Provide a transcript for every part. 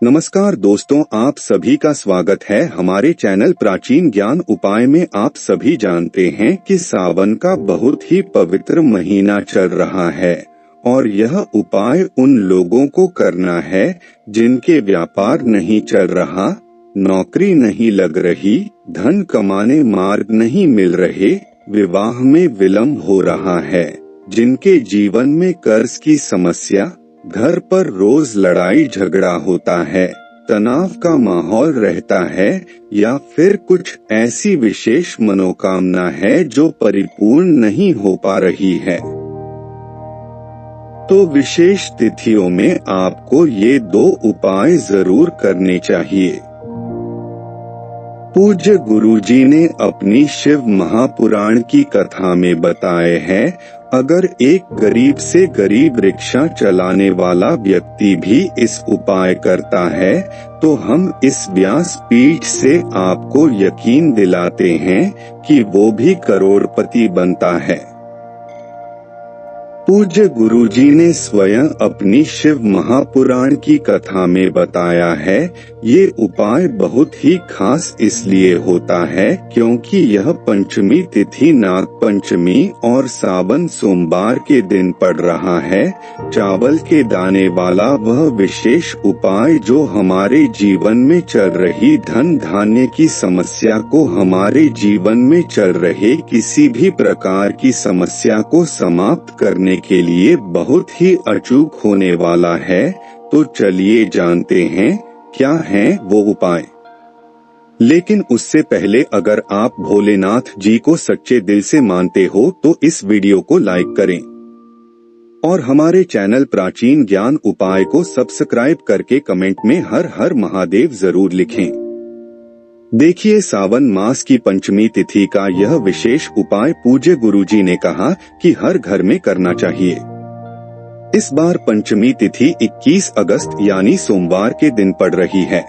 नमस्कार दोस्तों, आप सभी का स्वागत है हमारे चैनल प्राचीन ज्ञान उपाय में। आप सभी जानते हैं कि सावन का बहुत ही पवित्र महीना चल रहा है और यह उपाय उन लोगों को करना है जिनके व्यापार नहीं चल रहा, नौकरी नहीं लग रही, धन कमाने मार्ग नहीं मिल रहे, विवाह में विलंब हो रहा है, जिनके जीवन में कर्ज की समस्या, घर पर रोज लड़ाई झगड़ा होता है, तनाव का माहौल रहता है या फिर कुछ ऐसी विशेष मनोकामना है जो परिपूर्ण नहीं हो पा रही है। तो विशेष तिथियों में आपको ये 2 उपाय जरूर करने चाहिए। पूज्य गुरुजी ने अपनी शिव महापुराण की कथा में बताए हैं, अगर एक गरीब से गरीब रिक्शा चलाने वाला व्यक्ति भी इस उपाय करता है तो हम इस व्यास पीठ से आपको यकीन दिलाते हैं कि वो भी करोड़पति बनता है। पूज्य गुरुजी ने स्वयं अपनी शिव महापुराण की कथा में बताया है, ये उपाय बहुत ही खास इसलिए होता है क्योंकि यह पंचमी तिथि नाग पंचमी और सावन सोमवार के दिन पड़ रहा है। चावल के दाने वाला वह विशेष उपाय जो हमारे जीवन में चल रही धन धान्य की समस्या को, हमारे जीवन में चल रहे किसी भी प्रकार की समस्या को समाप्त करने के लिए बहुत ही अचूक होने वाला है। तो चलिए जानते हैं क्या है वो उपाय। लेकिन उससे पहले अगर आप भोलेनाथ जी को सच्चे दिल से मानते हो तो इस वीडियो को लाइक करें और हमारे चैनल प्राचीन ज्ञान उपाय को सब्सक्राइब करके कमेंट में हर हर महादेव जरूर लिखें। देखिए, सावन मास की पंचमी तिथि का यह विशेष उपाय पूज्य गुरुजी ने कहा कि हर घर में करना चाहिए। इस बार पंचमी तिथि 21 अगस्त यानी सोमवार के दिन पड़ रही है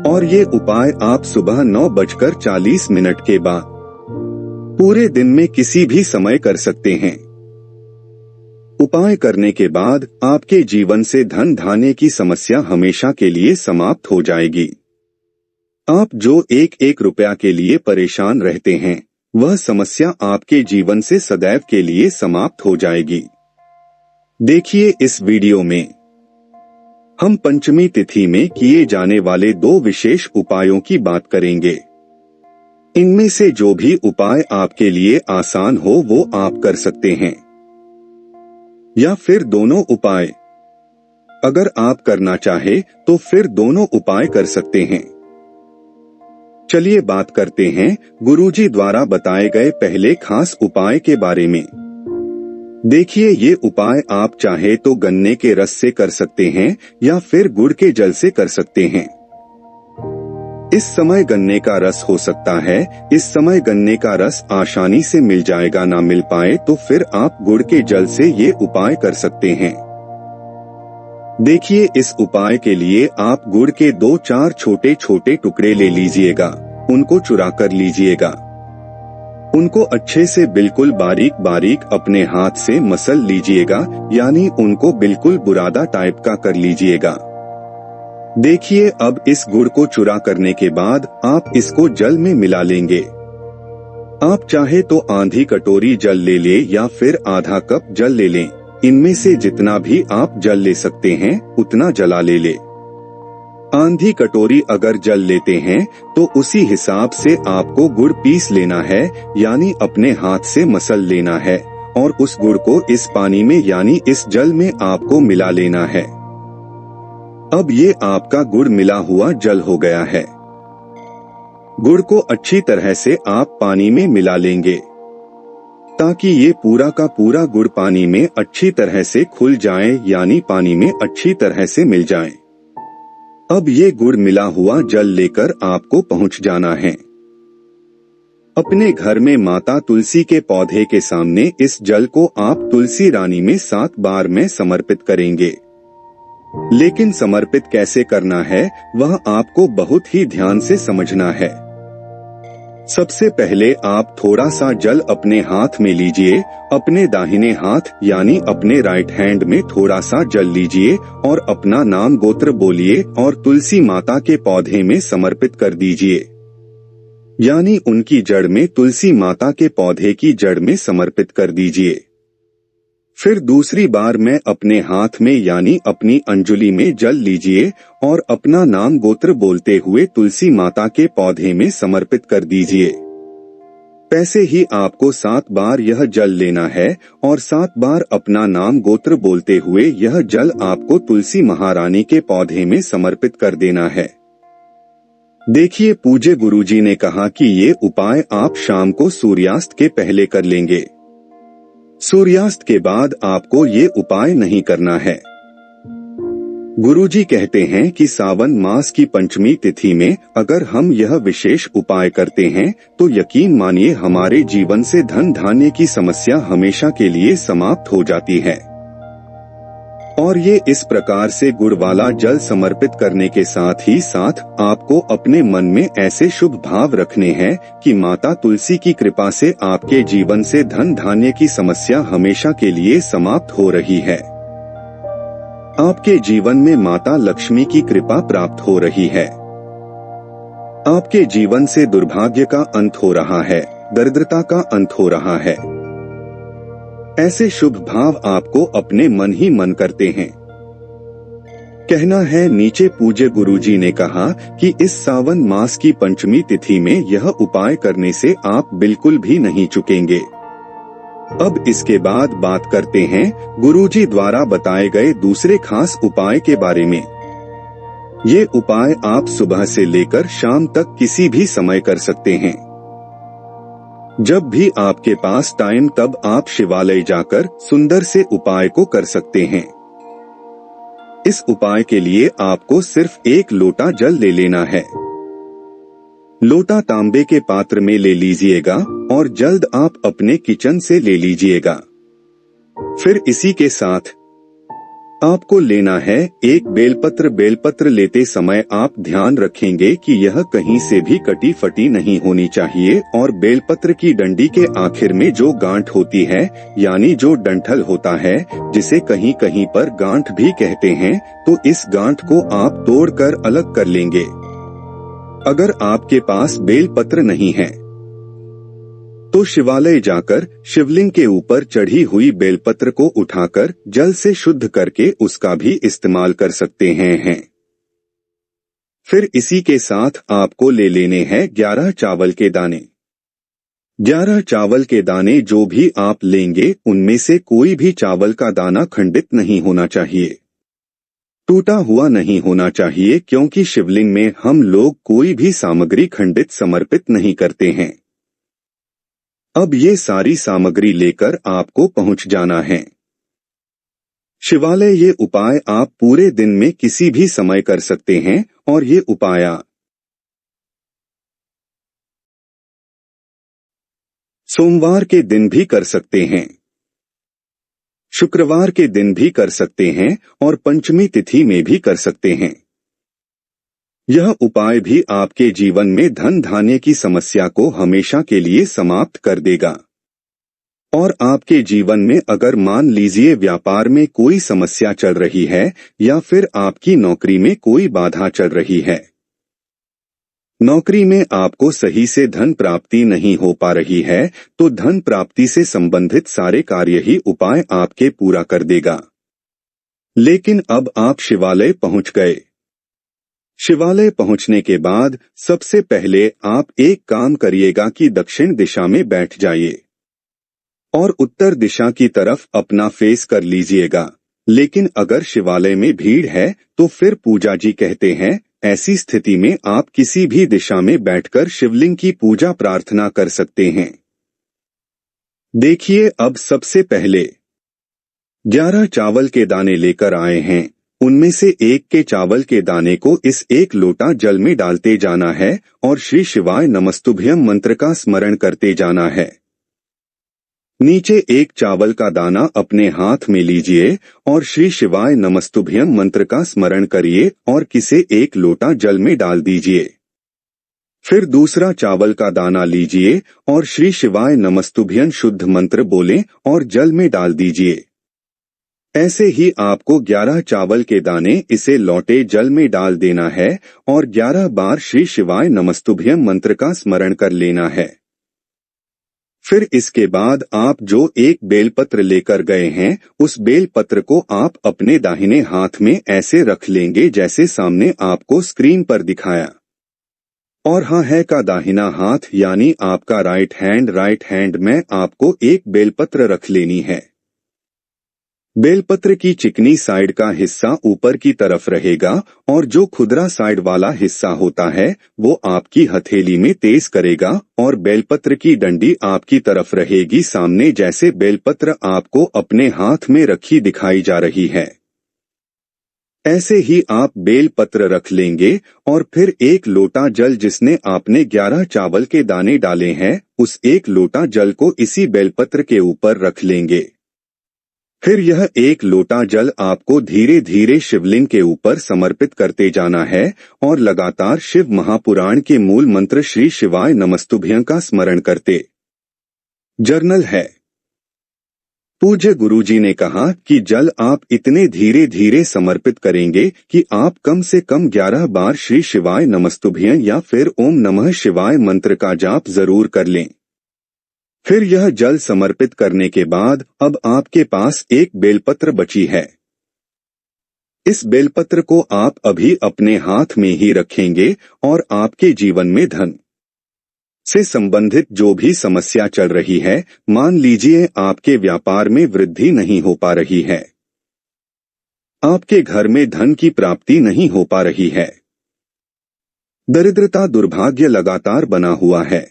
और ये उपाय आप सुबह 9:40 के बाद पूरे दिन में किसी भी समय कर सकते हैं। उपाय करने के बाद आपके जीवन से धन धान्य की समस्या हमेशा के लिए समाप्त हो जाएगी। आप जो एक रुपया के लिए परेशान रहते हैं, वह समस्या आपके जीवन से सदैव के लिए समाप्त हो जाएगी। देखिए, इस वीडियो में हम पंचमी तिथि में किए जाने वाले 2 विशेष उपायों की बात करेंगे। इनमें से जो भी उपाय आपके लिए आसान हो वो आप कर सकते हैं, या फिर दोनों उपाय। अगर आप करना चाहे तो फिर दोनों उपाय कर सकते हैं। चलिए बात करते हैं गुरुजी द्वारा बताए गए पहले खास उपाय के बारे में। देखिए, ये उपाय आप चाहे तो गन्ने के रस से कर सकते हैं या फिर गुड़ के जल से कर सकते हैं। इस समय गन्ने का रस हो सकता है, इस समय गन्ने का रस आसानी से मिल जाएगा, ना मिल पाए तो फिर आप गुड़ के जल से ये उपाय कर सकते हैं। देखिए, इस उपाय के लिए आप गुड़ के 2-4 छोटे छोटे टुकड़े ले लीजिएगा, उनको चुरा कर लीजिएगा। उनको अच्छे से बिल्कुल बारीक बारीक अपने हाथ से मसल लीजिएगा, यानी उनको बिल्कुल बुरादा टाइप का कर लीजिएगा। देखिए, अब इस गुड़ को चुरा करने के बाद आप इसको जल में मिला लेंगे। आप चाहे तो आधी कटोरी जल ले ले या फिर आधा कप जल ले लें। इनमें से जितना भी आप जल ले सकते हैं उतना जला ले ले। आधी कटोरी अगर जल लेते हैं तो उसी हिसाब से आपको गुड़ पीस लेना है, यानी अपने हाथ से मसल लेना है और उस गुड़ को इस पानी में यानी इस जल में आपको मिला लेना है। अब ये आपका गुड़ मिला हुआ जल हो गया है। गुड़ को अच्छी तरह से आप पानी में मिला लेंगे ताकि ये पूरा का पूरा गुड़ पानी में अच्छी तरह से खुल जाए, यानी पानी में अच्छी तरह से मिल जाए। अब ये गुड़ मिला हुआ जल लेकर आपको पहुंच जाना है अपने घर में माता तुलसी के पौधे के सामने। इस जल को आप तुलसी रानी में 7 बार में समर्पित करेंगे। लेकिन समर्पित कैसे करना है वह आपको बहुत ही ध्यान से समझना है। सबसे पहले आप थोड़ा सा जल अपने हाथ में लीजिए, अपने दाहिने हाथ यानी अपने राइट हैंड में थोड़ा सा जल लीजिए और अपना नाम गोत्र बोलिए और तुलसी माता के पौधे में समर्पित कर दीजिए, यानी उनकी जड़ में, तुलसी माता के पौधे की जड़ में समर्पित कर दीजिए। फिर दूसरी बार में अपने हाथ में यानी अपनी अंजुली में जल लीजिए और अपना नाम गोत्र बोलते हुए तुलसी माता के पौधे में समर्पित कर दीजिए। ऐसे ही आपको 7 बार यह जल लेना है और 7 बार अपना नाम गोत्र बोलते हुए यह जल आपको तुलसी महारानी के पौधे में समर्पित कर देना है। देखिए, पूज्य गुरुजी ने कहा कि ये उपाय आप शाम को सूर्यास्त के पहले कर लेंगे। सूर्यास्त के बाद आपको ये उपाय नहीं करना है। गुरुजी कहते हैं कि सावन मास की पंचमी तिथि में अगर हम यह विशेष उपाय करते हैं तो यकीन मानिए हमारे जीवन से धन धान्य की समस्या हमेशा के लिए समाप्त हो जाती है। और ये इस प्रकार से गुड़ वाला जल समर्पित करने के साथ ही साथ आपको अपने मन में ऐसे शुभ भाव रखने हैं कि माता तुलसी की कृपा से आपके जीवन से धन धान्य की समस्या हमेशा के लिए समाप्त हो रही है। आपके जीवन में माता लक्ष्मी की कृपा प्राप्त हो रही है। आपके जीवन से दुर्भाग्य का अंत हो रहा है, दरिद्रता का अंत हो रहा है। ऐसे शुभ भाव आपको अपने मन ही मन करते हैं। कहना है नीचे पूज्य गुरुजी ने कहा कि इस सावन मास की पंचमी तिथि में यह उपाय करने से आप बिल्कुल भी नहीं चूकेंगे। अब इसके बाद बात करते हैं गुरुजी द्वारा बताए गए दूसरे खास उपाय के बारे में। ये उपाय आप सुबह से लेकर शाम तक किसी भी समय कर सकते हैं। जब भी आपके पास टाइम तब आप शिवालय जाकर सुंदर से उपाय को कर सकते हैं। इस उपाय के लिए आपको सिर्फ 1 लोटा जल ले लेना है। लोटा तांबे के पात्र में ले लीजिएगा और जल्द आप अपने किचन से ले लीजिएगा। फिर इसी के साथ आपको लेना है एक बेलपत्र। बेलपत्र लेते समय आप ध्यान रखेंगे कि यह कहीं से भी कटी फटी नहीं होनी चाहिए और बेलपत्र की डंडी के आखिर में जो गांठ होती है यानी जो डंठल होता है, जिसे कहीं कहीं पर गांठ भी कहते हैं, तो इस गांठ को आप तोड़कर अलग कर लेंगे। अगर आपके पास बेलपत्र नहीं है तो शिवालय जाकर शिवलिंग के ऊपर चढ़ी हुई बेलपत्र को उठाकर जल से शुद्ध करके उसका भी इस्तेमाल कर सकते हैं। फिर इसी के साथ आपको ले लेने हैं 11 चावल के दाने। 11 चावल के दाने जो भी आप लेंगे उनमें से कोई भी चावल का दाना खंडित नहीं होना चाहिए, टूटा हुआ नहीं होना चाहिए, क्योंकि शिवलिंग में हम लोग कोई भी सामग्री खंडित समर्पित नहीं करते हैं। अब ये सारी सामग्री लेकर आपको पहुंच जाना है शिवालय। ये उपाय आप पूरे दिन में किसी भी समय कर सकते हैं और ये उपाय सोमवार के दिन भी कर सकते हैं, शुक्रवार के दिन भी कर सकते हैं और पंचमी तिथि में भी कर सकते हैं। यह उपाय भी आपके जीवन में धन धान्य की समस्या को हमेशा के लिए समाप्त कर देगा। और आपके जीवन में अगर मान लीजिए व्यापार में कोई समस्या चल रही है या फिर आपकी नौकरी में कोई बाधा चल रही है, नौकरी में आपको सही से धन प्राप्ति नहीं हो पा रही है, तो धन प्राप्ति से संबंधित सारे कार्य ही उपाय आपके पूरा कर देगा। लेकिन अब आप शिवालय पहुंच गए। शिवालय पहुंचने के बाद सबसे पहले आप एक काम करिएगा कि दक्षिण दिशा में बैठ जाइए और उत्तर दिशा की तरफ अपना फेस कर लीजिएगा। लेकिन अगर शिवालय में भीड़ है तो फिर पूजा जी कहते हैं ऐसी स्थिति में आप किसी भी दिशा में बैठकर शिवलिंग की पूजा प्रार्थना कर सकते हैं। देखिए, अब सबसे पहले 11 चावल के दाने लेकर आए हैं। उनमें से एक के चावल के दाने को इस 1 लोटा जल में डालते जाना है और श्री शिवाय नमस्तुभ्यम मंत्र का स्मरण करते जाना है। नीचे 1 चावल का दाना अपने हाथ में लीजिए और श्री शिवाय नमस्तुभ्यम मंत्र का स्मरण करिए और किसे 1 लोटा जल में डाल दीजिए। फिर दूसरा चावल का दाना लीजिए और श्री शिवाय नमस्तुभ्यं शुद्ध मंत्र बोलें और जल में डाल दीजिए। ऐसे ही आपको 11 चावल के दाने इसे लौटे जल में डाल देना है और 11 बार श्री शिवाय नमस्तुभ्यं मंत्र का स्मरण कर लेना है। फिर इसके बाद आप जो एक बेलपत्र लेकर गए हैं उस बेलपत्र को आप अपने दाहिने हाथ में ऐसे रख लेंगे जैसे सामने आपको स्क्रीन पर दिखाया। और हाँ है का दाहिना हाथ यानी आपका राइट हैंड में आपको एक बेलपत्र रख लेनी है। बेलपत्र की चिकनी साइड का हिस्सा ऊपर की तरफ रहेगा और जो खुदरा साइड वाला हिस्सा होता है वो आपकी हथेली में तेज करेगा और बेलपत्र की डंडी आपकी तरफ रहेगी सामने जैसे बेलपत्र आपको अपने हाथ में रखी दिखाई जा रही है। ऐसे ही आप बेलपत्र रख लेंगे और फिर एक लोटा जल जिसने आपने 11 चावल के दाने डाले हैं उस एक लोटा जल को इसी बेलपत्र के ऊपर रख लेंगे। फिर यह एक लोटा जल आपको धीरे धीरे शिवलिंग के ऊपर समर्पित करते जाना है और लगातार शिव महापुराण के मूल मंत्र श्री शिवाय नमस्तुभ्यं का स्मरण करते। जर्नल है। पूज्य गुरुजी ने कहा कि जल आप इतने धीरे धीरे समर्पित करेंगे कि आप कम से कम 11 बार श्री शिवाय नमस्तुभ्यं या फिर ओम नमः शिवाय मंत्र का जाप जरूर कर लें। फिर यह जल समर्पित करने के बाद अब आपके पास एक बेलपत्र बची है। इस बेलपत्र को आप अभी अपने हाथ में ही रखेंगे और आपके जीवन में धन से संबंधित जो भी समस्या चल रही है, मान लीजिए आपके व्यापार में वृद्धि नहीं हो पा रही है, आपके घर में धन की प्राप्ति नहीं हो पा रही है, दरिद्रता दुर्भाग्य लगातार बना हुआ है,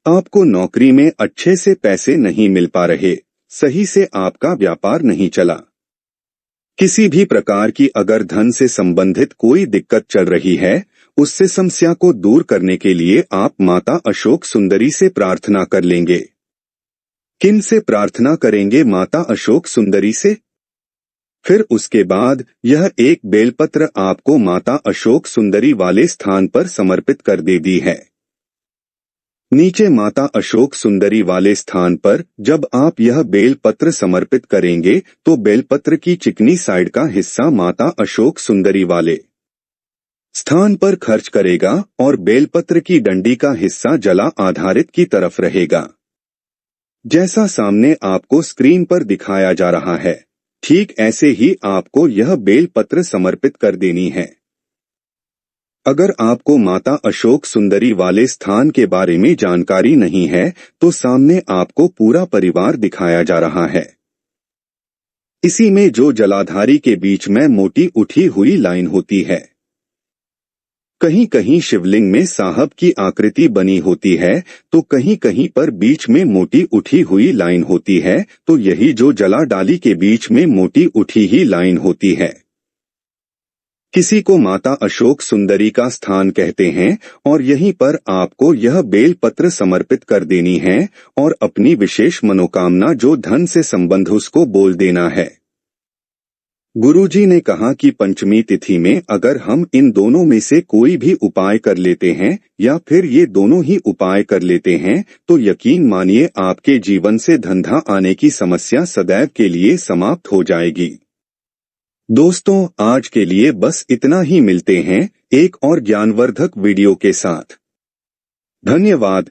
आपको नौकरी में अच्छे से पैसे नहीं मिल पा रहे, सही से आपका व्यापार नहीं चला, किसी भी प्रकार की अगर धन से संबंधित कोई दिक्कत चल रही है, उससे समस्या को दूर करने के लिए आप माता अशोक सुंदरी से प्रार्थना कर लेंगे। किन से प्रार्थना करेंगे? माता अशोक सुंदरी से। फिर उसके बाद यह एक बेलपत्र आपको माता अशोक सुंदरी वाले स्थान पर समर्पित कर दे दी है। नीचे माता अशोक सुंदरी वाले स्थान पर जब आप यह बेलपत्र समर्पित करेंगे तो बेलपत्र की चिकनी साइड का हिस्सा माता अशोक सुंदरी वाले स्थान पर खर्च करेगा और बेलपत्र की डंडी का हिस्सा जला आधारित की तरफ रहेगा। जैसा सामने आपको स्क्रीन पर दिखाया जा रहा है, ठीक ऐसे ही आपको यह बेलपत्र समर्पित कर देनी है। अगर आपको माता अशोक सुंदरी वाले स्थान के बारे में जानकारी नहीं है तो सामने आपको पूरा परिवार दिखाया जा रहा है। इसी में जो जलाधारी के बीच में मोटी उठी हुई लाइन होती है, कहीं कहीं शिवलिंग में साहब की आकृति बनी होती है तो कहीं कहीं पर बीच में मोटी उठी हुई लाइन होती है, तो यही जो जला डाली के बीच में मोटी उठी ही लाइन होती है, किसी को माता अशोक सुंदरी का स्थान कहते हैं और यहीं पर आपको यह बेलपत्र समर्पित कर देनी है और अपनी विशेष मनोकामना जो धन से संबंध उसको बोल देना है। गुरुजी ने कहा कि पंचमी तिथि में अगर हम इन दोनों में से कोई भी उपाय कर लेते हैं या फिर ये दोनों ही उपाय कर लेते हैं तो यकीन मानिए आपके जीवन से धंधा आने की समस्या सदैव के लिए समाप्त हो जाएगी। दोस्तों, आज के लिए बस इतना ही। मिलते हैं एक और ज्ञानवर्धक वीडियो के साथ। धन्यवाद।